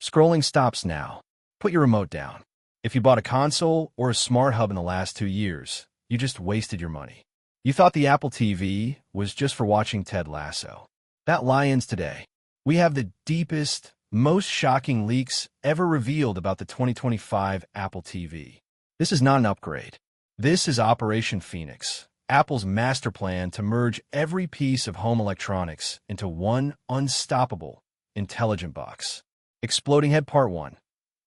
Scrolling stops now. Put your remote down. If you bought a console or a smart hub in the last 2 years, you just wasted your money. You thought the Apple TV was just for watching Ted Lasso. That lie ends today. We have the deepest, most shocking leaks ever revealed about the 2025 Apple TV. This is not an upgrade. This is Operation Phoenix, Apple's master plan to merge every piece of home electronics into one unstoppable, intelligent box. Exploding Head Part 1.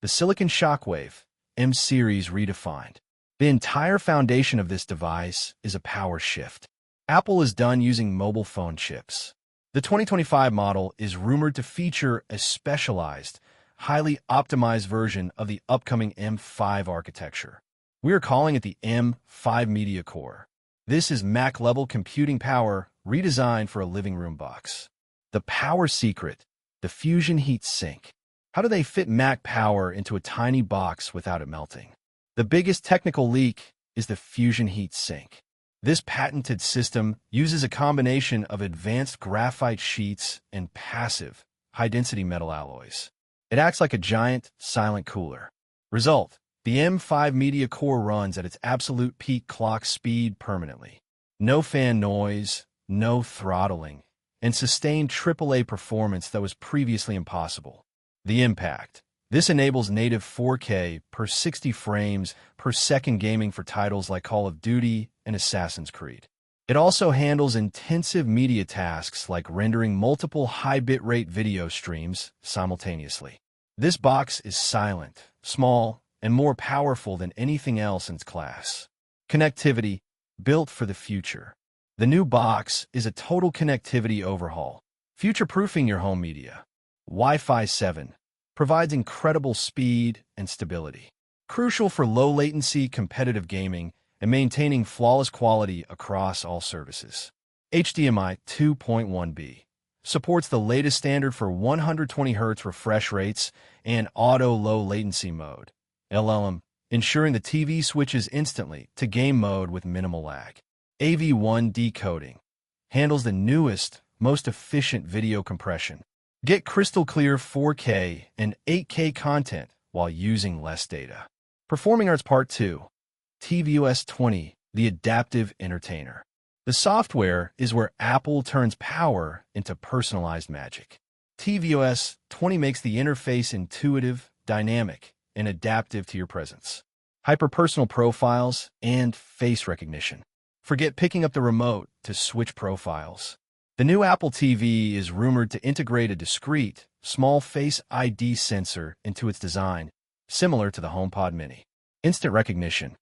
The Silicon Shockwave, M-Series redefined. The entire foundation of this device is a power shift. Apple is done using mobile phone chips. The 2025 model is rumored to feature a specialized, highly optimized version of the upcoming M5 architecture. We are calling it the M5 Media Core. This is Mac-level computing power redesigned for a living room box. The power secret, the Fusion Heat Sink. How do they fit Mac power into a tiny box without it melting? The biggest technical leak is the Fusion Heat Sink. This patented system uses a combination of advanced graphite sheets and passive, high-density metal alloys. It acts like a giant, silent cooler. Result: the M5 Media Core runs at its absolute peak clock speed permanently. No fan noise, no throttling, and sustained AAA performance that was previously impossible. The impact. This enables native 4K per 60 frames per second gaming for titles like Call of Duty and Assassin's Creed. It also handles intensive media tasks like rendering multiple high bitrate video streams simultaneously. This box is silent, small, and more powerful than anything else in its class. Connectivity, built for the future. The new box is a total connectivity overhaul, future-proofing your home media. Wi-Fi 7 provides incredible speed and stability, crucial for low-latency competitive gaming and maintaining flawless quality across all services. HDMI 2.1b supports the latest standard for 120 Hz refresh rates and auto low-latency mode. LLM, ensuring the TV switches instantly to game mode with minimal lag. AV1 decoding handles the newest, most efficient video compression. Get crystal clear 4K and 8K content while using less data. Performing Arts Part 2. tvOS 20, the adaptive entertainer. The software is where Apple turns power into personalized magic. tvOS 20 makes the interface intuitive, dynamic, and adaptive to your presence. Hyper-personal profiles and face recognition. Forget picking up the remote to switch profiles. The new Apple TV is rumored to integrate a discrete, small Face ID sensor into its design, similar to the HomePod Mini. Instant recognition.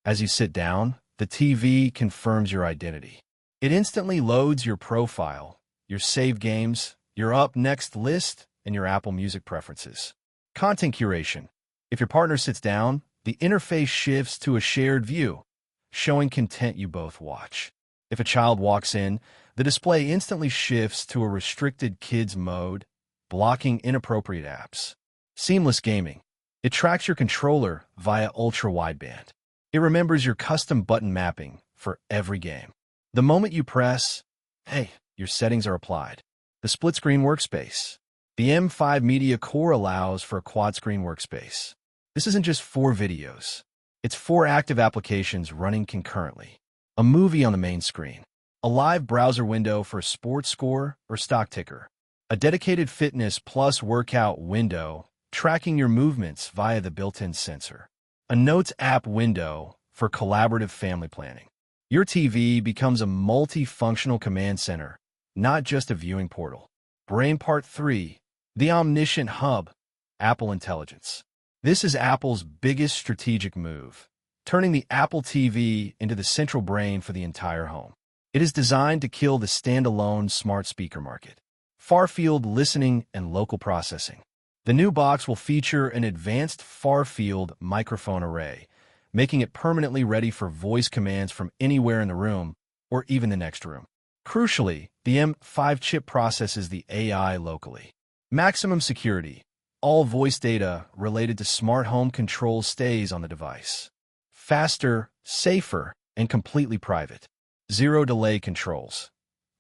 As you sit down, the TV confirms your identity. It instantly loads your profile, your saved games, your up next list, and your Apple Music preferences. Content curation. If your partner sits down, the interface shifts to a shared view, showing content you both watch. If a child walks in, the display instantly shifts to a restricted kids mode, blocking inappropriate apps. Seamless gaming. It tracks your controller via ultra-wideband. It remembers your custom button mapping for every game. The moment you press, hey, your settings are applied. The split-screen workspace. The M5 Media Core allows for a quad-screen workspace. This isn't just 4 videos. It's 4 active applications running concurrently. A movie on the main screen. A live browser window for a sports score or stock ticker. A dedicated fitness plus workout window tracking your movements via the built-in sensor. A Notes app window for collaborative family planning. Your TV becomes a multifunctional command center, not just a viewing portal. Brain Part 3, the Omniscient Hub, Apple Intelligence. This is Apple's biggest strategic move, turning the Apple TV into the central brain for the entire home. It is designed to kill the standalone smart speaker market. Far-field listening and local processing. The new box will feature an advanced far-field microphone array, making it permanently ready for voice commands from anywhere in the room or even the next room. Crucially, the M5 chip processes the AI locally. Maximum security. All voice data related to smart home control stays on the device. Faster, safer, and completely private. Zero delay controls.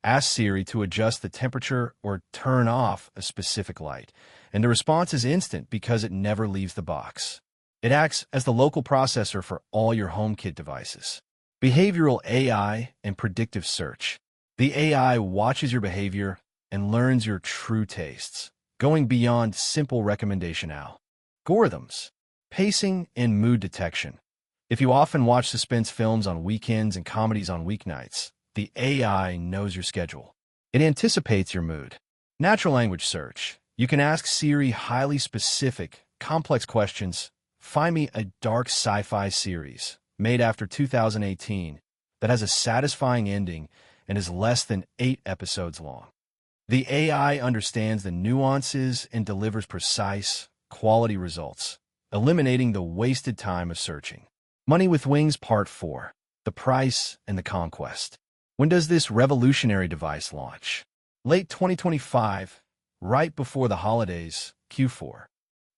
Ask Siri to adjust the temperature or turn off a specific light, and the response is instant because it never leaves the box. It acts as the local processor for all your HomeKit devices. Behavioral AI and predictive search. The AI watches your behavior and learns your true tastes, going beyond simple recommendation algorithms. Pacing and mood detection. If you often watch suspense films on weekends and comedies on weeknights, the AI knows your schedule. It anticipates your mood. Natural language search. You can ask Siri highly specific, complex questions. Find me a dark sci-fi series made after 2018 that has a satisfying ending and is less than 8 episodes long. The AI understands the nuances and delivers precise, quality results, eliminating the wasted time of searching. Money with Wings Part 4. The Price and the Conquest. When does this revolutionary device launch? Late 2025, right before the holidays, Q4.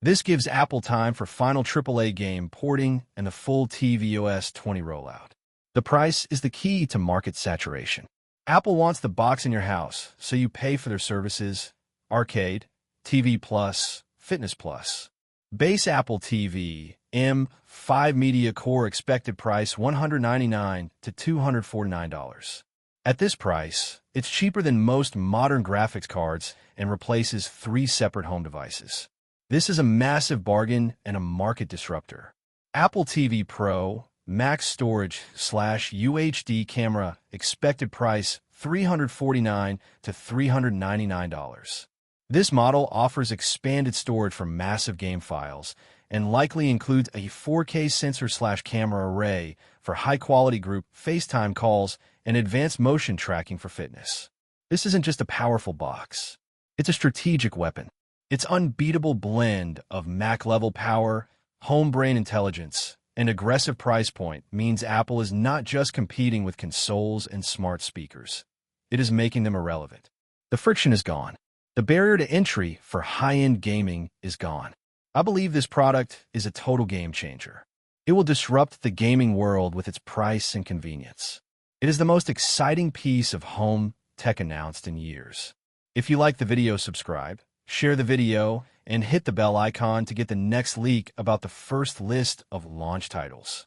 This gives Apple time for final AAA game porting and the full tvOS 20 rollout. The price is the key to market saturation. Apple wants the box in your house, so you pay for their services: Arcade, TV Plus, Fitness Plus. Base Apple TV, M5 Media Core expected price $199 to $249. At this price, it's cheaper than most modern graphics cards and replaces 3 separate home devices. This is a massive bargain and a market disruptor. Apple TV Pro, Max Storage / UHD Camera, expected price $349 to $399. This model offers expanded storage for massive game files and likely includes a 4K sensor / camera array for high-quality group FaceTime calls and advanced motion tracking for fitness. This isn't just a powerful box. It's a strategic weapon. Its unbeatable blend of Mac-level power, home brain intelligence, and aggressive price point means Apple is not just competing with consoles and smart speakers. It is making them irrelevant. The friction is gone. The barrier to entry for high-end gaming is gone. I believe this product is a total game changer. It will disrupt the gaming world with its price and convenience. It is the most exciting piece of home tech announced in years. If you like the video, subscribe, share the video, and hit the bell icon to get the next leak about the first list of launch titles.